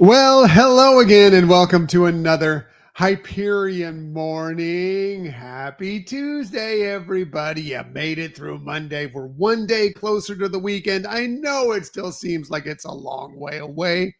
Well, hello again, and welcome to another Hyperion Morning. Happy Tuesday, everybody. You made it through Monday. We're one day closer to the weekend. I know it still seems like it's a long way away,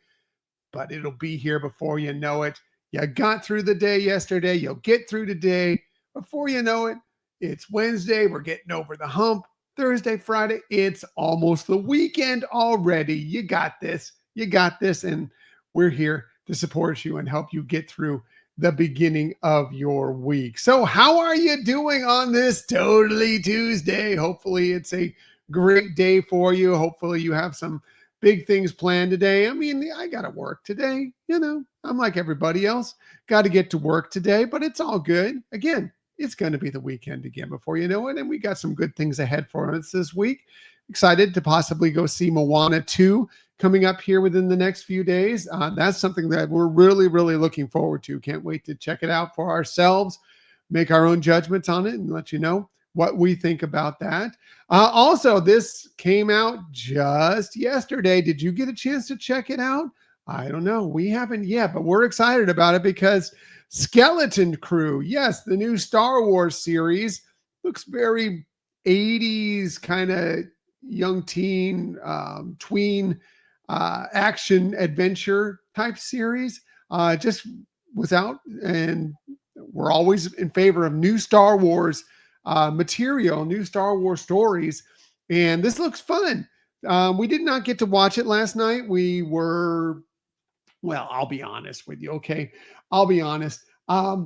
but it'll be here before you know it. You got through the day yesterday. You'll get through today. Before you know it, it's Wednesday. We're getting over the hump. Thursday, Friday, it's almost the weekend already. You got this. You got this. And we're here to support you and help you get through the beginning of your week. So how are you doing on this Totally Tuesday? Hopefully it's a great day for you. Hopefully you have some big things planned today. I mean, I got to work today. I'm like everybody else. Got to get to work today, but it's all good. Again, it's going to be the weekend again before you know it. And we got some good things ahead for us this week. Excited to possibly go see Moana 2 coming up here within the next few days. That's something that we're really, really looking forward to. Can't wait to check it out for ourselves, make our own judgments on it, and let you know what we think about that. Also, this came out just yesterday. Did you get a chance to check it out? I don't know. We haven't yet, but we're excited about it because Skeleton Crew, yes, the new Star Wars series, looks very 80s kind of young teen, tween action adventure type series. Just was out, and we're always in favor of new Star Wars material, new Star Wars stories, and this looks fun. We did not get to watch it last night. I'll be honest with you, okay? I'll be honest. I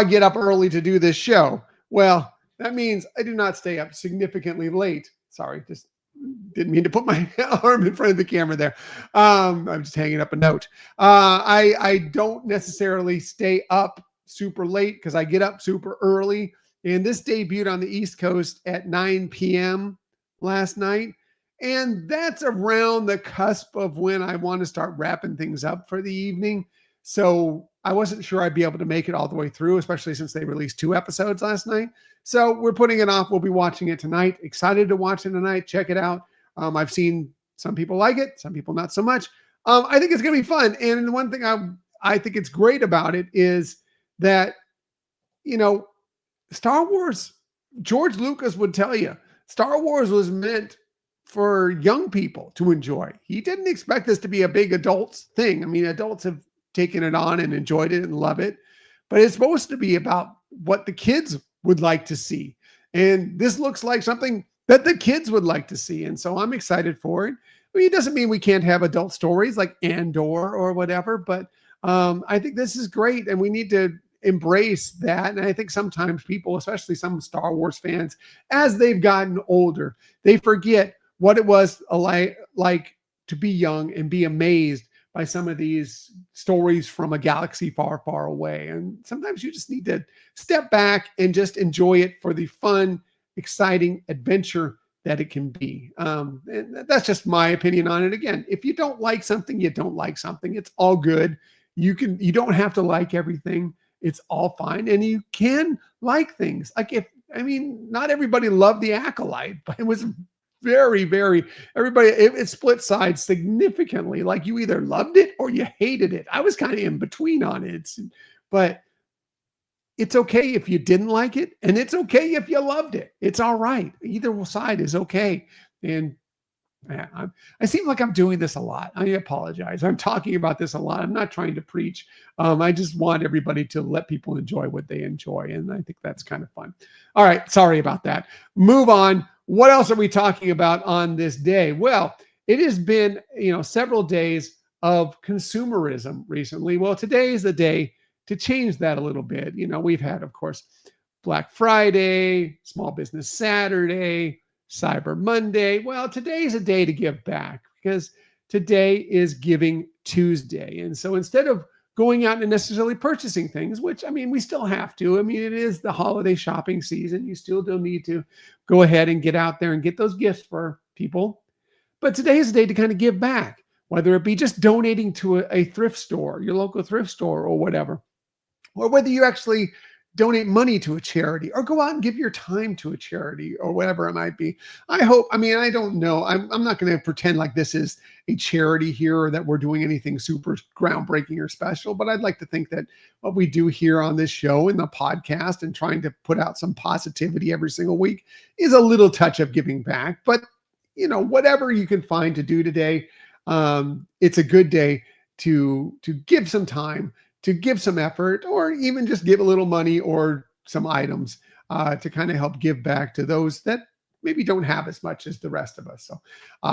get up early to do this show. Well, that means I do not stay up significantly late. Sorry, just didn't mean to put my arm in front of the camera there. I'm just hanging up a note. I don't necessarily stay up super late because I get up super early. And this debuted on the East Coast at 9 p.m. last night. And that's around the cusp of when I want to start wrapping things up for the evening. So I wasn't sure I'd be able to make it all the way through, especially since they released 2 episodes last night. So we're putting it off. We'll be watching it tonight. Excited to watch it tonight. Check it out. I've seen some people like it, some people not so much. I think it's going to be fun. And the one thing I think it's great about it is that, Star Wars, George Lucas would tell you, Star Wars was meant for young people to enjoy. He didn't expect this to be a big adults thing. I mean, adults have taken it on and enjoyed it and love it, but it's supposed to be about what the kids would like to see. And this looks like something that the kids would like to see. And so I'm excited for it. I mean, it doesn't mean we can't have adult stories like Andor or whatever, but I think this is great. And we need to embrace that. And I think sometimes people, especially some Star Wars fans, as they've gotten older, they forget what it was like to be young and be amazed by some of these stories from a galaxy far, far away. And sometimes you just need to step back and just enjoy it for the fun, exciting adventure that it can be. And that's just my opinion on it. Again, if you don't like something, you don't like something. It's all good. You don't have to like everything. It's all fine. And you can like things. Not everybody loved The Acolyte, but it was very, very, everybody, it split sides significantly. Like you either loved it or you hated it. I was kind of in between on it, but it's okay if you didn't like it, and it's okay if you loved it. It's all right. Either side is okay. And I seem like I'm doing this a lot. I apologize. I'm talking about this a lot. I'm not trying to preach. I just want everybody to let people enjoy what they enjoy. And I think that's kind of fun. All right. Sorry about that. Move on. What else are we talking about on this day? Well, it has been, several days of consumerism recently. Well, today is the day to change that a little bit. We've had, of course, Black Friday, Small Business Saturday, Cyber Monday. Well, today's a day to give back because today is Giving Tuesday. And so instead of going out and necessarily purchasing things, which, I mean, we still have to. I mean, it is the holiday shopping season. You still do need to go ahead and get out there and get those gifts for people. But today is the day to kind of give back, whether it be just donating to a thrift store, your local thrift store or whatever, or whether you actually donate money to a charity or go out and give your time to a charity or whatever it might be. I hope, I mean, I don't know. I'm not going to pretend like this is a charity here or that we're doing anything super groundbreaking or special, but I'd like to think that what we do here on this show and the podcast and trying to put out some positivity every single week is a little touch of giving back. But, you know, whatever you can find to do today, it's a good day to give some time, to give some effort, or even just give a little money or some items to kind of help give back to those that maybe don't have as much as the rest of us. So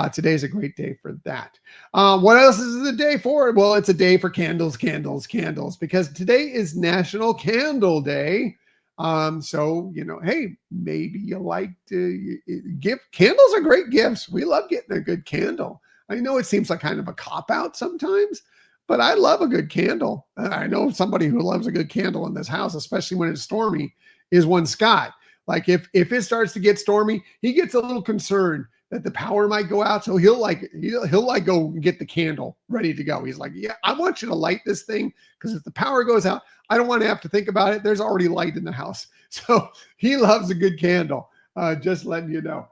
today's a great day for that. What else is the day for? Well, it's a day for candles, candles, candles, because today is National Candle Day. So, you know, hey, maybe you like to give. Candles are great gifts. We love getting a good candle. I know it seems like kind of a cop-out sometimes, but I love a good candle. I know somebody who loves a good candle in this house, especially when it's stormy, is one Scott. Like if it starts to get stormy, he gets a little concerned that the power might go out. So he'll go and get the candle ready to go. He's like, yeah, I want you to light this thing because if the power goes out, I don't want to have to think about it. There's already light in the house. So he loves a good candle. Just letting you know.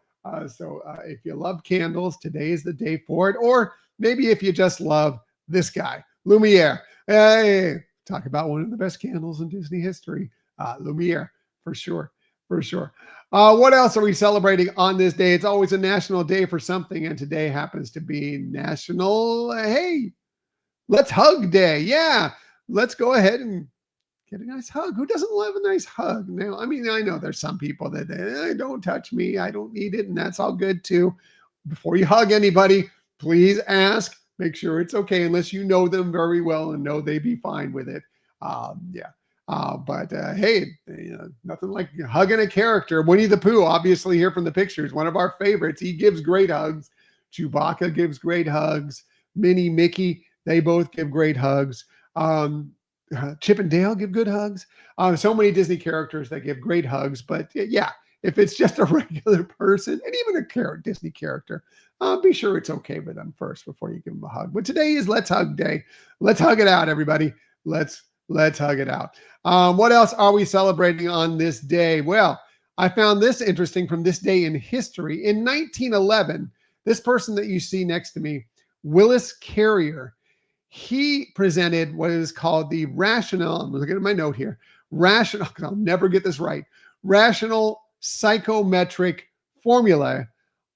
So if you love candles, today is the day for it. Or maybe if you just love this guy, Lumiere. Hey, talk about one of the best candles in Disney history. Lumiere, for sure. For sure. What else are we celebrating on this day? It's always a national day for something, and today happens to be National, hey, let's hug day. Yeah, let's go ahead and get a nice hug. Who doesn't love a nice hug? Now, I mean, I know there's some people that don't touch me. I don't need it, and that's all good too. Before you hug anybody, please ask. Make sure it's okay, unless you know them very well and know they'd be fine with it. Yeah. But hey, you know, nothing like hugging a character. Winnie the Pooh, obviously here from the pictures, one of our favorites. He gives great hugs. Chewbacca gives great hugs. Minnie, Mickey, they both give great hugs. Chip and Dale give good hugs. So many Disney characters that give great hugs. But yeah, if it's just a regular person and even a Disney character, be sure it's okay with them first before you give them a hug. But today is Let's Hug Day. Let's hug it out, everybody. Let's hug it out. What else are we celebrating on this day? Well, I found this interesting from this day in history. In 1911, this person that you see next to me, Willis Carrier, he presented what is called the rational, I'm looking at my note here, rational, because I'll never get this right, rational psychometric formula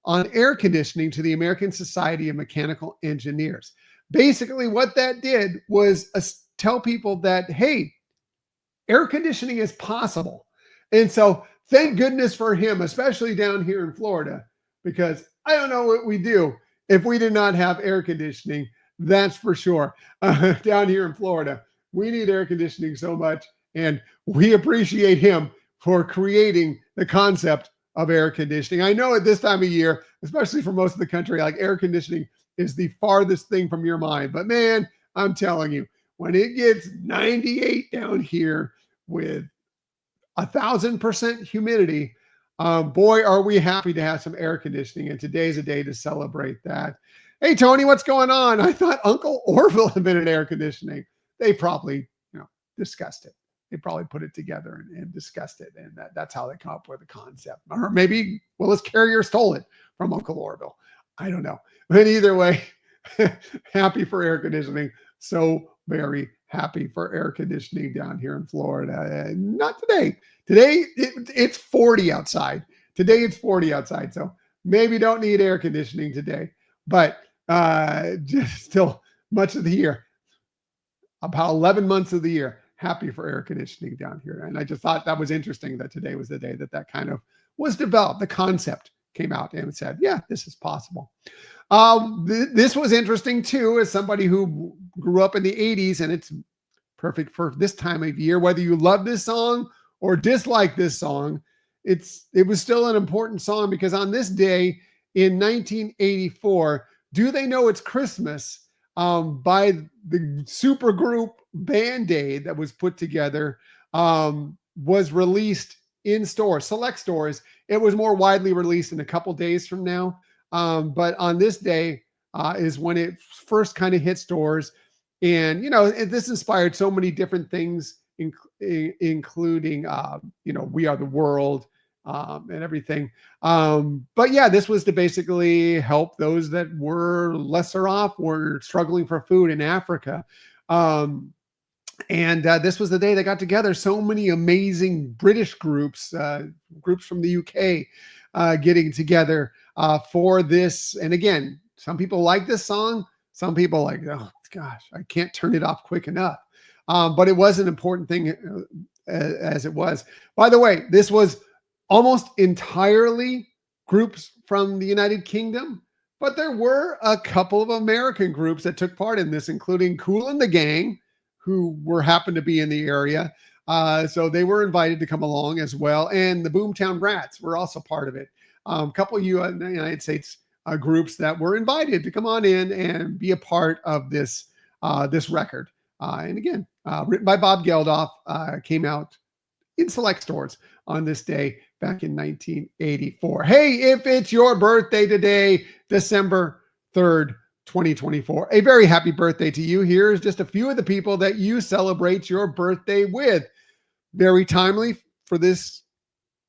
on air conditioning to the American Society of Mechanical Engineers. Basically, what that did was tell people that, hey, air conditioning is possible. And so thank goodness for him, especially down here in Florida, because I don't know what we do if we did not have air conditioning. That's for sure. Down here in Florida, we need air conditioning so much. And we appreciate him for creating the concept of air conditioning. I know at this time of year, especially for most of the country, like air conditioning is the farthest thing from your mind. But man, I'm telling you, when it gets 98 down here with 1,000% humidity, boy, are we happy to have some air conditioning. And today's a day to celebrate that. Hey, Tony, what's going on? I thought Uncle Orville invented air conditioning. They probably, discussed it. They probably put it together and discussed it. And that's how they come up with the concept. Or maybe Willis Carrier stole it from Uncle Orville. I don't know. But either way, happy for air conditioning. So very happy for air conditioning down here in Florida. Not today. Today, it's 40 outside. Today, it's 40 outside. So maybe don't need air conditioning today. But just still much of the year, about 11 months of the year, happy for air conditioning down here. And I just thought that was interesting that today was the day that kind of was developed. The concept came out and said, yeah, this is possible. This was interesting too, as somebody who grew up in the 80s, and it's perfect for this time of year. Whether you love this song or dislike this song, it was still an important song, because on this day in 1984, Do They Know It's Christmas by the super group Band-Aid that was put together was released in stores, select stores. It was more widely released in a couple days from now. But on this day is when it first kind of hit stores. And, this inspired so many different things, including, We Are the World and everything. But yeah, this was to basically help those that were lesser off, were struggling for food in Africa. And this was the day they got together. So many amazing British groups, groups from the UK, getting together for this. And again, some people like this song. Some people like, oh gosh, I can't turn it off quick enough. But it was an important thing as it was. By the way, this was almost entirely groups from the United Kingdom, but there were a couple of American groups that took part in this, including Kool and the Gang, who happened to be in the area. So they were invited to come along as well. And the Boomtown Rats were also part of it. A couple of United States groups that were invited to come on in and be a part of this record. And again, written by Bob Geldof, came out in select stores on this day back in 1984. Hey, if it's your birthday today, December 3rd, 2024, a very happy birthday to you. Here's just a few of the people that you celebrate your birthday with. Very timely for this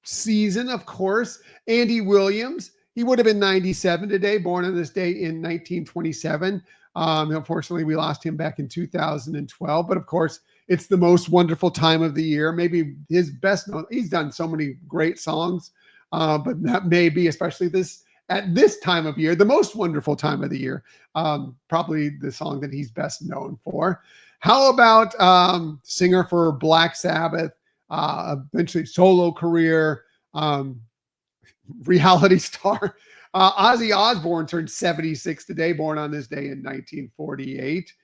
season, of course. Andy Williams, he would have been 97 today, born on this day in 1927. Unfortunately, we lost him back in 2012, but of course, it's the most wonderful time of the year. Maybe his best known, he's done so many great songs, but that may be, especially at this time of year, the most wonderful time of the year. Probably the song that he's best known for. How about singer for Black Sabbath, eventually solo career, reality star, Ozzy Osbourne turned 76 today, born on this day in 1948.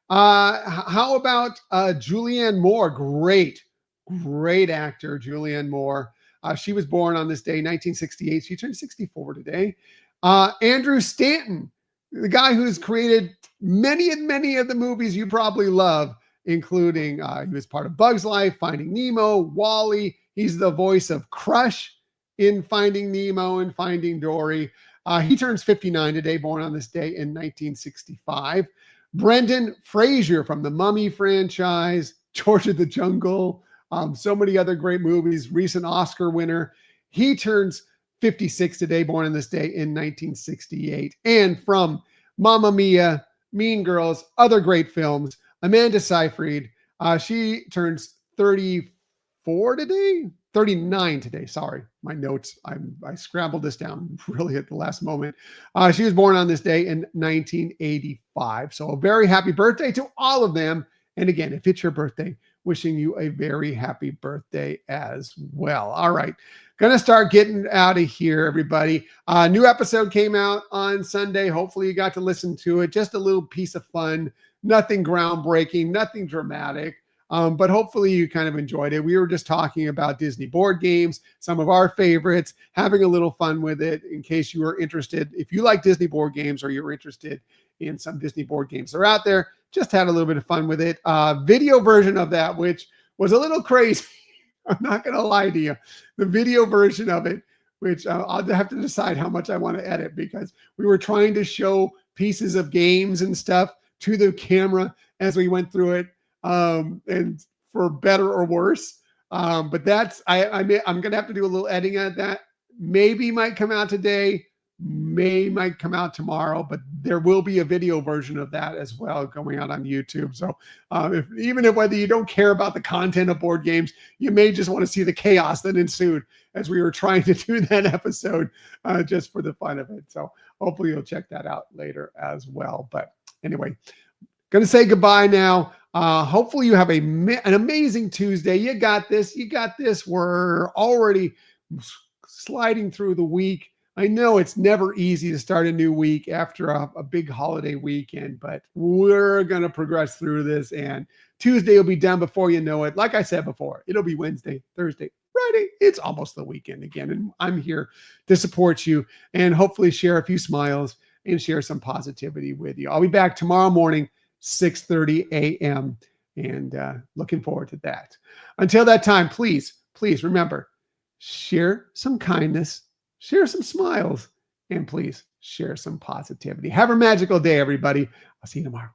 How about Julianne Moore? Great actor, Julianne Moore. She was born on this day, 1968. She turned 64 today. Andrew Stanton, the guy who's created many of the movies you probably love, including he was part of Bug's Life, Finding Nemo, Wall-E. He's the voice of Crush in Finding Nemo and Finding Dory. He turns 59 today, born on this day in 1965. Brendan Fraser from the Mummy franchise, George of the Jungle, so many other great movies, recent Oscar winner. He turns 56 today, born on this day in 1968. And from Mamma Mia, Mean Girls, other great films, Amanda Seyfried, she turns 34 today, 39 today. Sorry, my notes. I scrambled this down really at the last moment. She was born on this day in 1985. So a very happy birthday to all of them. And again, if it's your birthday, wishing you a very happy birthday as well. All right. Gonna start getting out of here, everybody. New episode came out on Sunday. Hopefully you got to listen to it. Just a little piece of fun. Nothing groundbreaking, nothing dramatic. But hopefully you kind of enjoyed it. We were just talking about Disney board games, some of our favorites, having a little fun with it in case you were interested. If you like Disney board games or you're interested in some Disney board games that are out there, just had a little bit of fun with it. Video version of that, which was a little crazy. I'm not going to lie to you. The video version of it, which I'll have to decide how much I want to edit, because we were trying to show pieces of games and stuff to the camera as we went through it. And for better or worse. But that's, I'm going to have to do a little editing at that. Maybe might come out today, might come out tomorrow, but there will be a video version of that as well going out on YouTube. So even if whether you don't care about the content of board games, you may just want to see the chaos that ensued as we were trying to do that episode just for the fun of it. So hopefully you'll check that out later as well. But anyway, going to say goodbye now. Hopefully you have an amazing Tuesday. You got this. We're already sliding through the week. I know it's never easy to start a new week after a big holiday weekend, but we're going to progress through this, and Tuesday will be done before you know it. Like I said before, it'll be Wednesday, Thursday, Friday. It's almost the weekend again, and I'm here to support you and hopefully share a few smiles and share some positivity with you. I'll be back tomorrow morning, 6:30 a.m. And looking forward to that. Until that time, please, please remember, share some kindness, share some smiles, and please share some positivity. Have a magical day, everybody. I'll see you tomorrow.